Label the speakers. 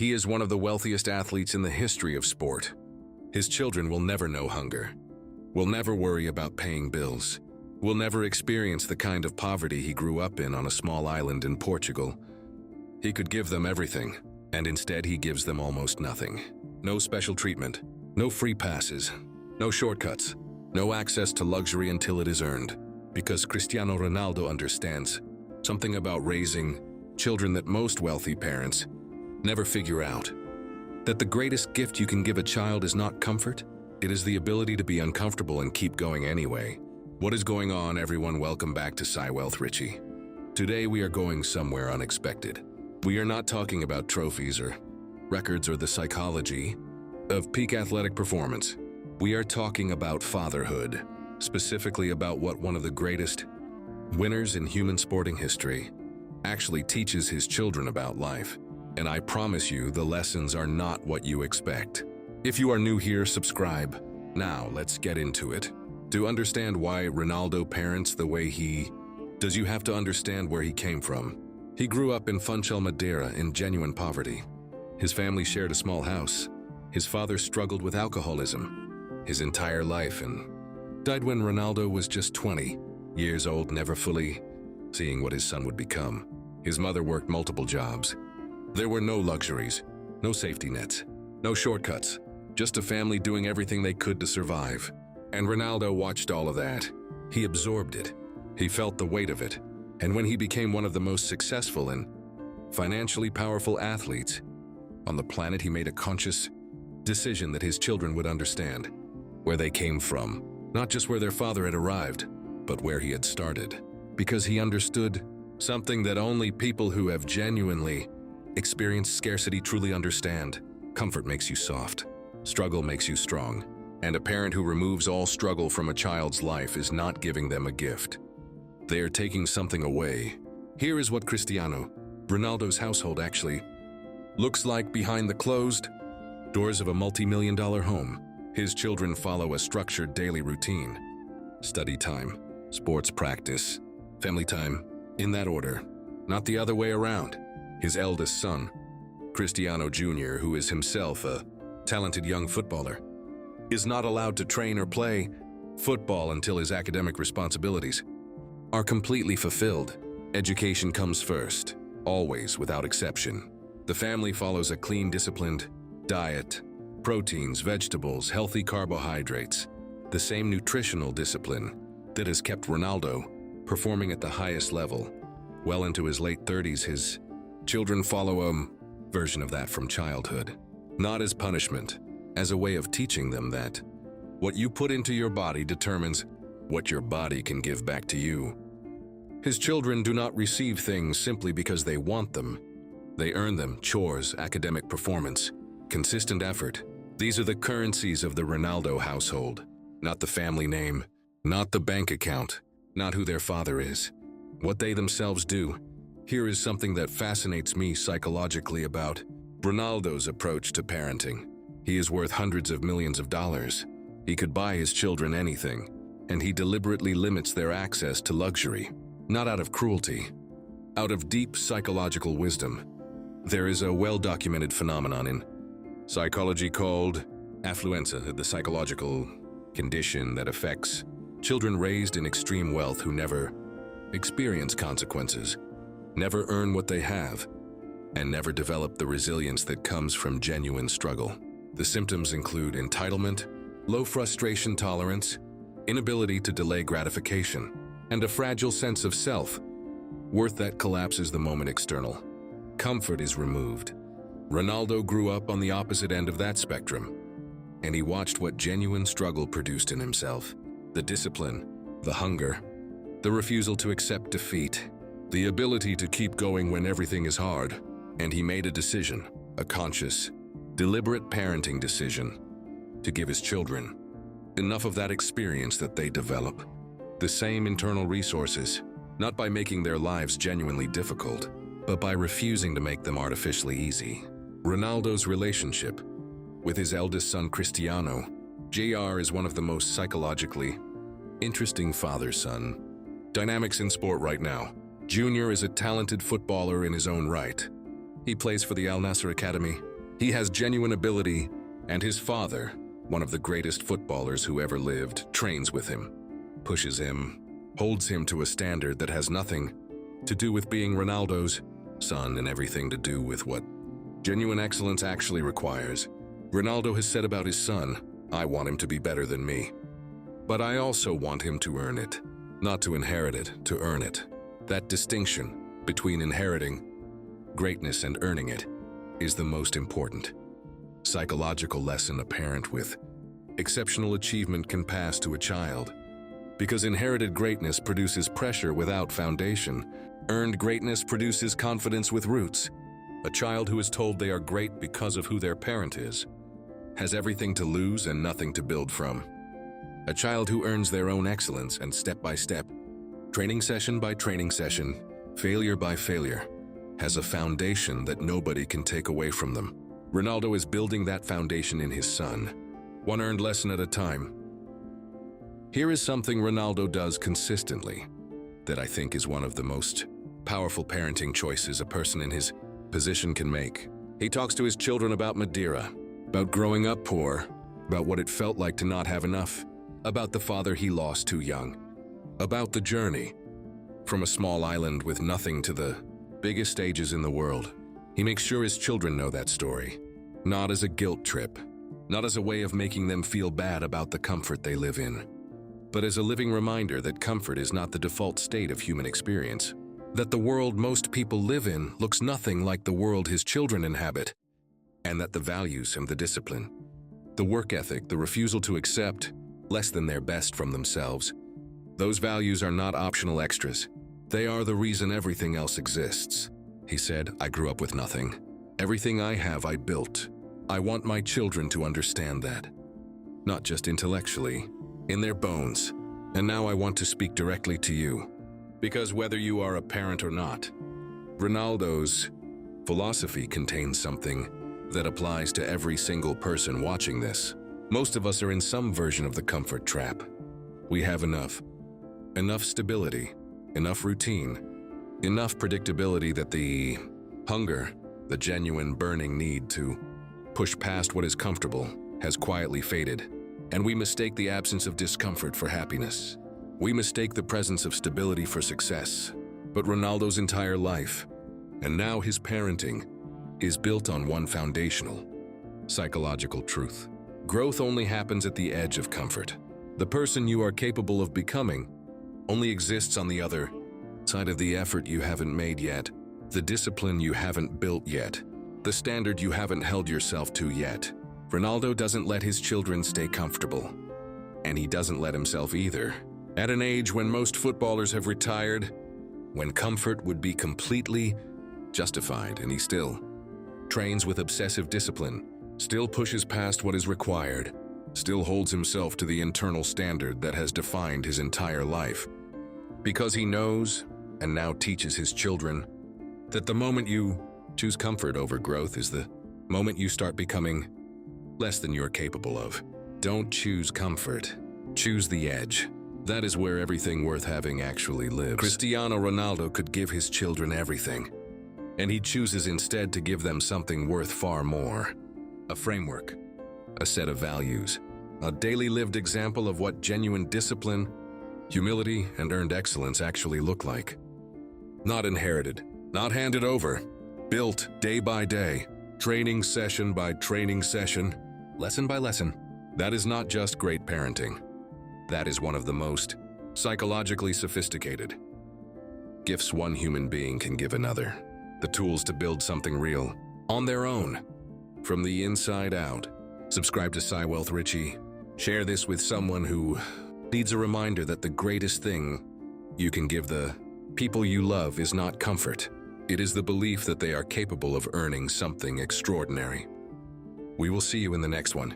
Speaker 1: He is one of the wealthiest athletes in the history of sport. His children will never know hunger, will never worry about paying bills, will never experience the kind of poverty he grew up in on a small island in Portugal. He could give them everything, and instead he gives them almost nothing. No special treatment, no free passes, no shortcuts, no access to luxury until it is earned, because Cristiano Ronaldo understands something about raising children that most wealthy parents never figure out. That the greatest gift you can give a child is not comfort, it is the ability to be uncomfortable and keep going anyway. What is going on, everyone? Welcome back to PsyWealth, Richie. Today we are going somewhere unexpected. We are not talking about trophies or records or the psychology of peak athletic performance. We are talking about fatherhood, specifically about what one of the greatest winners in human sporting history actually teaches his children about life. And I promise you, the lessons are not what you expect. If you are new here, subscribe. Now, let's get into it. To understand why Ronaldo parents the way he does, you have to understand where he came from. He grew up in Funchal, Madeira, in genuine poverty. His family shared a small house. His father struggled with alcoholism his entire life and died when Ronaldo was just 20 years old, never fully seeing what his son would become. His mother worked multiple jobs. There were no luxuries, no safety nets, no shortcuts, just a family doing everything they could to survive. And Ronaldo watched all of that. He absorbed it. He felt the weight of it. And when he became one of the most successful and financially powerful athletes on the planet, he made a conscious decision that his children would understand where they came from, not just where their father had arrived, but where he had started. Because he understood something that only people who have genuinely experienced scarcity truly understand. Comfort makes you soft. Struggle makes you strong. And a parent who removes all struggle from a child's life is not giving them a gift. They are taking something away. Here is what Cristiano Ronaldo's household actually looks like behind the closed doors of a multi-million-dollar home. His children follow a structured daily routine. Study time, sports practice, family time, in that order, not the other way around. His eldest son, Cristiano Jr., who is himself a talented young footballer, is not allowed to train or play football until his academic responsibilities are completely fulfilled. Education comes first, always without exception. The family follows a clean, disciplined diet, proteins, vegetables, healthy carbohydrates, the same nutritional discipline that has kept Ronaldo performing at the highest level. Well into his late 30s, his children follow a version of that from childhood, not as punishment, as a way of teaching them that what you put into your body determines what your body can give back to you. His children do not receive things simply because they want them. They earn them: chores, academic performance, consistent effort. These are the currencies of the Ronaldo household, not the family name, not the bank account, not who their father is, what they themselves do. Here is something that fascinates me psychologically about Ronaldo's approach to parenting. He is worth hundreds of millions of dollars. He could buy his children anything, and he deliberately limits their access to luxury, not out of cruelty, out of deep psychological wisdom. There is a well-documented phenomenon in psychology called affluenza, the psychological condition that affects children raised in extreme wealth who never experience consequences, never earn what they have, and never develop the resilience that comes from genuine struggle. The symptoms include entitlement, low frustration tolerance, inability to delay gratification, and a fragile sense of self-worth that collapses the moment external comfort is removed. Ronaldo grew up on the opposite end of that spectrum, and he watched what genuine struggle produced in himself: the discipline, the hunger, the refusal to accept defeat, the ability to keep going when everything is hard. And he made a decision, a conscious, deliberate parenting decision, to give his children enough of that experience that they develop the same internal resources, not by making their lives genuinely difficult, but by refusing to make them artificially easy. Ronaldo's relationship with his eldest son Cristiano Jr. is one of the most psychologically interesting father-son dynamics in sport right now. Junior is a talented footballer in his own right. He plays for the Al Nassr Academy, He has genuine ability, and his father, one of the greatest footballers who ever lived, trains with him, pushes him, holds him to a standard that has nothing to do with being Ronaldo's son and everything to do with what genuine excellence actually requires. Ronaldo has said about his son, "I want him to be better than me. But I also want him to earn it, not to inherit it, to earn it." That distinction between inheriting greatness and earning it is the most important psychological lesson a parent with exceptional achievement can pass to a child. Because inherited greatness produces pressure without foundation. Earned greatness produces confidence with roots. A child who is told they are great because of who their parent is has everything to lose and nothing to build from. A child who earns their own excellence and step by step, training session by training session, failure by failure, has a foundation that nobody can take away from them. Ronaldo is building that foundation in his son, one earned lesson at a time. Here is something Ronaldo does consistently that I think is one of the most powerful parenting choices a person in his position can make. He talks to his children about Madeira, about growing up poor, about what it felt like to not have enough, about the father he lost too young, about the journey from a small island with nothing to the biggest stages in the world. He makes sure his children know that story, not as a guilt trip, not as a way of making them feel bad about the comfort they live in, but as a living reminder that comfort is not the default state of human experience, that the world most people live in looks nothing like the world his children inhabit, and that the values and the discipline, the work ethic, the refusal to accept less than their best from themselves, those values are not optional extras. They are the reason everything else exists. He said, "I grew up with nothing. Everything I have, I built. I want my children to understand that. Not just intellectually, in their bones. And now I want to speak directly to you. Because whether you are a parent or not, Ronaldo's philosophy contains something that applies to every single person watching this. Most of us are in some version of the comfort trap. We have enough stability, enough routine, enough predictability that the hunger, the genuine burning need to push past what is comfortable, has quietly faded. And we mistake the absence of discomfort for happiness. We mistake the presence of stability for success. But Ronaldo's entire life, and now his parenting, is built on one foundational, psychological truth. Growth only happens at the edge of comfort. The person you are capable of becoming only exists on the other side of the effort you haven't made yet, the discipline you haven't built yet, the standard you haven't held yourself to yet. Ronaldo doesn't let his children stay comfortable, and he doesn't let himself either. At an age when most footballers have retired, when comfort would be completely justified, and he still trains with obsessive discipline, still pushes past what is required, still holds himself to the internal standard that has defined his entire life. Because he knows, and now teaches his children, that the moment you choose comfort over growth is the moment you start becoming less than you're capable of. Don't choose comfort, choose the edge. That is where everything worth having actually lives. Cristiano Ronaldo could give his children everything, and he chooses instead to give them something worth far more. A framework, a set of values, a daily lived example of what genuine discipline, humility, and earned excellence actually look like. Not inherited, not handed over, built day by day, training session by training session, lesson by lesson. That is not just great parenting. That is one of the most psychologically sophisticated gifts one human being can give another. The tools to build something real, on their own, from the inside out. Subscribe to PsyWealth Richie. Share this with someone who needs a reminder that the greatest thing you can give the people you love is not comfort. It is the belief that they are capable of earning something extraordinary. We will see you in the next one.